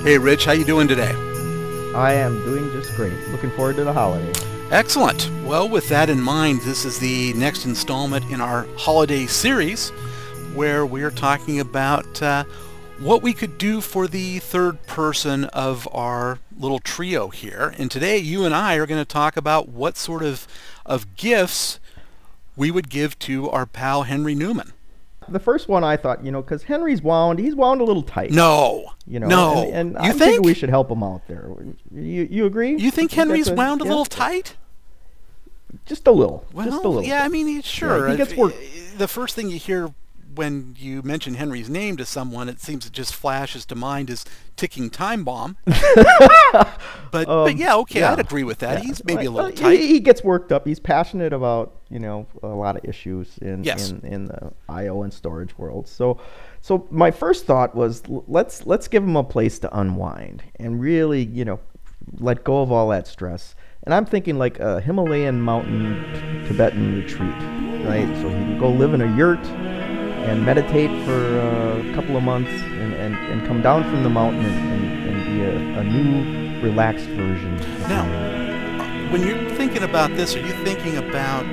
Hey, Rich, how you doing today? I am doing just great. Looking forward to the holiday. Excellent. Well, with that in mind, this is the next installment in our holiday series where we're talking about what we could do for the third person of our little trio here. And today, you and I are going to talk about what sort of gifts we would give to our pal Henry Newman. The first one I thought, because Henry's he's wound a little tight. No. No. And I think we should help him out there. You agree? You think Henry's wound a little tight? Just a little. Well, just a little. Yeah, I mean, sure. Yeah, he gets worked. The first thing you hear when you mention Henry's name to someone, it seems it just flashes to mind as ticking time bomb. but yeah, okay, I'd agree with that. Yeah. He's maybe a little tight. He gets worked up. He's passionate about a lot of issues in the I/O and storage world. So my first thought was let's give him a place to unwind and really let go of all that stress. And I'm thinking like a Himalayan mountain Tibetan retreat, right? So he can go live in a yurt and meditate for a couple of months and come down from the mountain and be a new, relaxed version. Now, when you're thinking about this, are you thinking about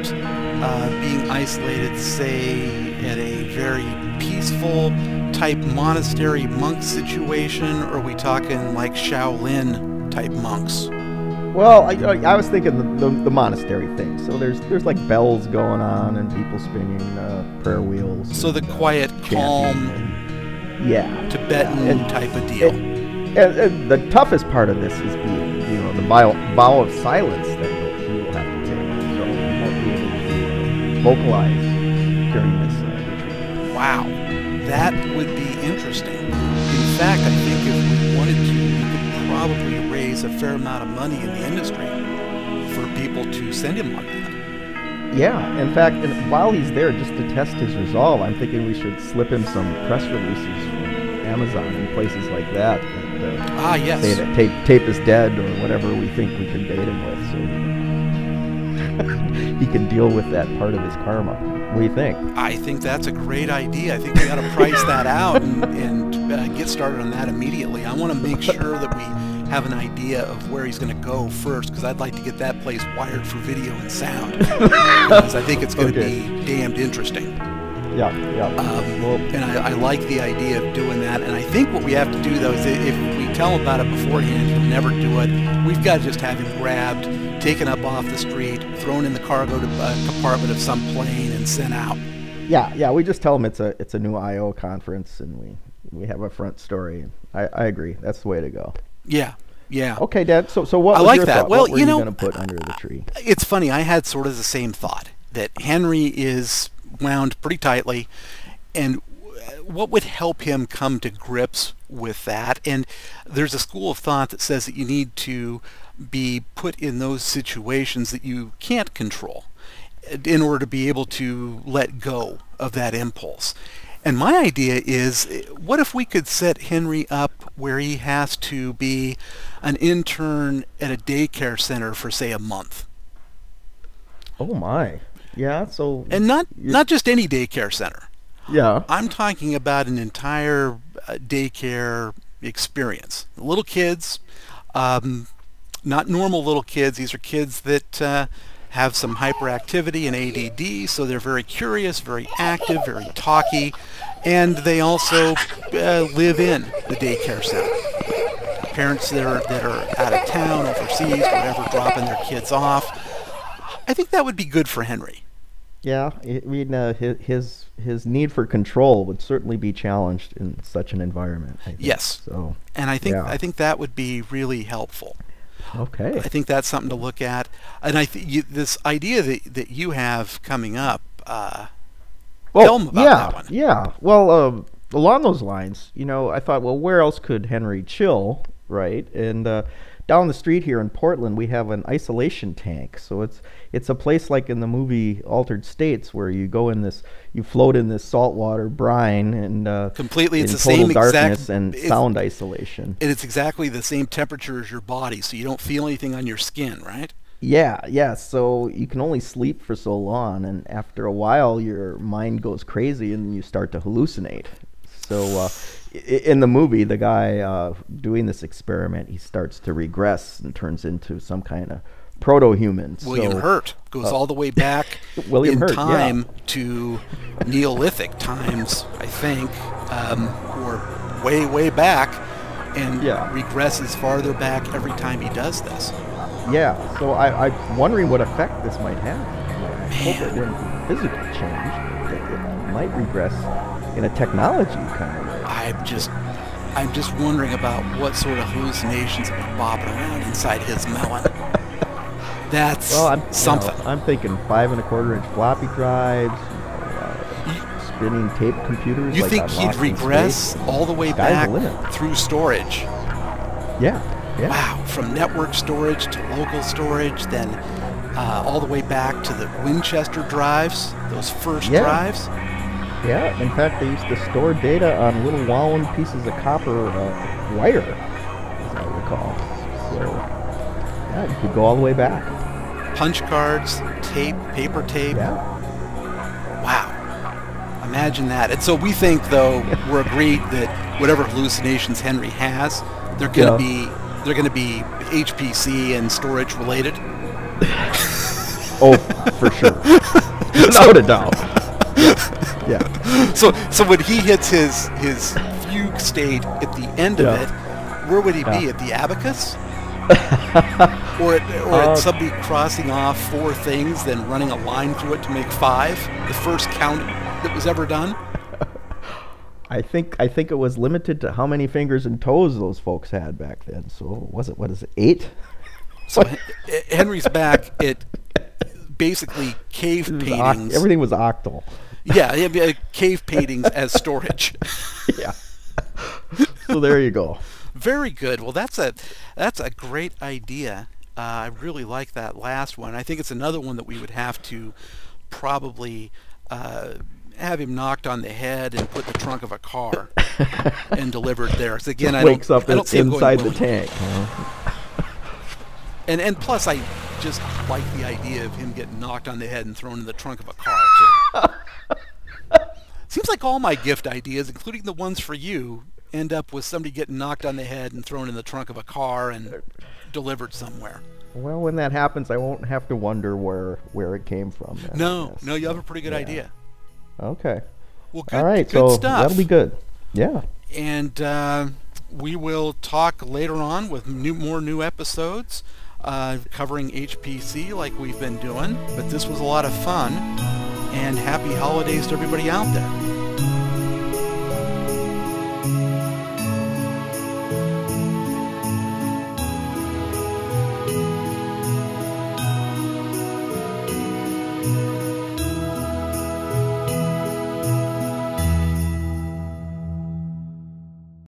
being isolated, say, at a very peaceful type monastery monk situation, or are we talking like Shaolin type monks? Well, I was thinking the monastery thing. So there's like bells going on and people spinning prayer wheels. So the quiet, calm, Tibetan type of deal. And the toughest part of this is the vow of silence that he will have to take. So he won't be able to vocalize during this retreat. Wow, that would be interesting. In fact, I think if we wanted to, we could probably raise a fair amount of money in the industry for people to send him on that. Yeah, in fact, while he's there, just to test his resolve, I'm thinking we should slip him some press releases from Amazon and places like that yes. say that tape is dead or whatever we think we can bait him with, so he can deal with that part of his karma. What do you think? I think that's a great idea. I think we got to price that out and get started on that immediately. I want to make sure that we have an idea of where he's going to go first, because I'd like to get that place wired for video and sound, because I think it's going to be damned interesting. Yeah. And I like the idea of doing that. And I think what we have to do, though, is if we tell him about it beforehand, he'll never do it. We've got to just have him grabbed, taken up off the street, thrown in the cargo compartment of some plane, and sent out. Yeah. We just tell him it's a new I/O conference, and we have a front story. I agree. That's the way to go. Yeah. Okay, Dad. So what was your thought? Well, what were you going to put under the tree? It's funny. I had sort of the same thought, that Henry is wound pretty tightly, and what would help him come to grips with that? And there's a school of thought that says that you need to be put in those situations that you can't control in order to be able to let go of that impulse. And my idea is, what if we could set Henry up where he has to be an intern at a daycare center for, say, a month? Oh my. Yeah, so... And not just any daycare center. Yeah. I'm talking about an entire daycare experience. Little kids, not normal little kids. These are kids that have some hyperactivity and ADD, so they're very curious, very active, very talky, and they also live in the daycare center. Parents that are out of town, overseas, whatever, dropping their kids off. I think that would be good for Henry. Yeah, I mean, his need for control would certainly be challenged in such an environment, I think. Yes. So, and I think that would be really helpful. Okay. I think that's something to look at, and this idea that you have coming up. Tell them about that one. Yeah. Well, along those lines, I thought, well, where else could Henry chill, right? And down the street here in Portland, we have an isolation tank. So it's a place like in the movie Altered States, where you go in you float in this saltwater brine and completely, it's in the total same darkness exact and sound isolation. And it's exactly the same temperature as your body, so you don't feel anything on your skin, right? Yeah. So you can only sleep for so long, and after a while, your mind goes crazy, and you start to hallucinate. So in the movie, the guy doing this experiment, he starts to regress and turns into some kind of proto-human. William Hurt goes all the way back William in Hurt, time to Neolithic times, I think, or way back, and regresses farther back every time he does this. Yeah, so I'm wondering what effect this might have. I hope it wouldn't physically change. It might regress in a technology kind of way. I'm just wondering about what sort of hallucinations are bobbing around inside his melon. That's something. I'm thinking 5 1/4 inch floppy drives, spinning tape computers. You think he'd regress all the way back through storage? Yeah. Wow, from network storage to local storage, then all the way back to the Winchester drives, those first drives. Yeah, in fact, they used to store data on little wound pieces of copper wire, as I recall. So, yeah, you could go all the way back. Punch cards, tape, paper tape. Yeah. Wow. Imagine that. And so we think, though, we're agreed that whatever hallucinations Henry has, they're going to be HPC and storage related. Oh, for sure. Without a doubt. Yeah. So when he hits his fugue state at the end of it, where would he be? At the abacus? or at somebody crossing off 4 things, then running a line through it to make 5? The first count that was ever done? I think it was limited to how many fingers and toes those folks had back then. So what is it, 8? So Henry's back at basically cave paintings. Everything was octal. Yeah, cave paintings as storage. Yeah. So there you go. Very good. Well, that's a great idea. I really like that last one. I think it's another one that we would have to probably have him knocked on the head and put in the trunk of a car and delivered there. So again, I wakes don't up see him inside going the tank. And plus, I just like the idea of him getting knocked on the head and thrown in the trunk of a car too. Seems like all my gift ideas, including the ones for you, end up with somebody getting knocked on the head and thrown in the trunk of a car and delivered somewhere. Well, when that happens, I won't have to wonder where it came from. Then, no, you have a pretty good idea. Okay. Well, good, all right, good so stuff. That'll be good. Yeah. And we will talk later on with more new episodes covering HPC like we've been doing. But this was a lot of fun. And happy holidays to everybody out there.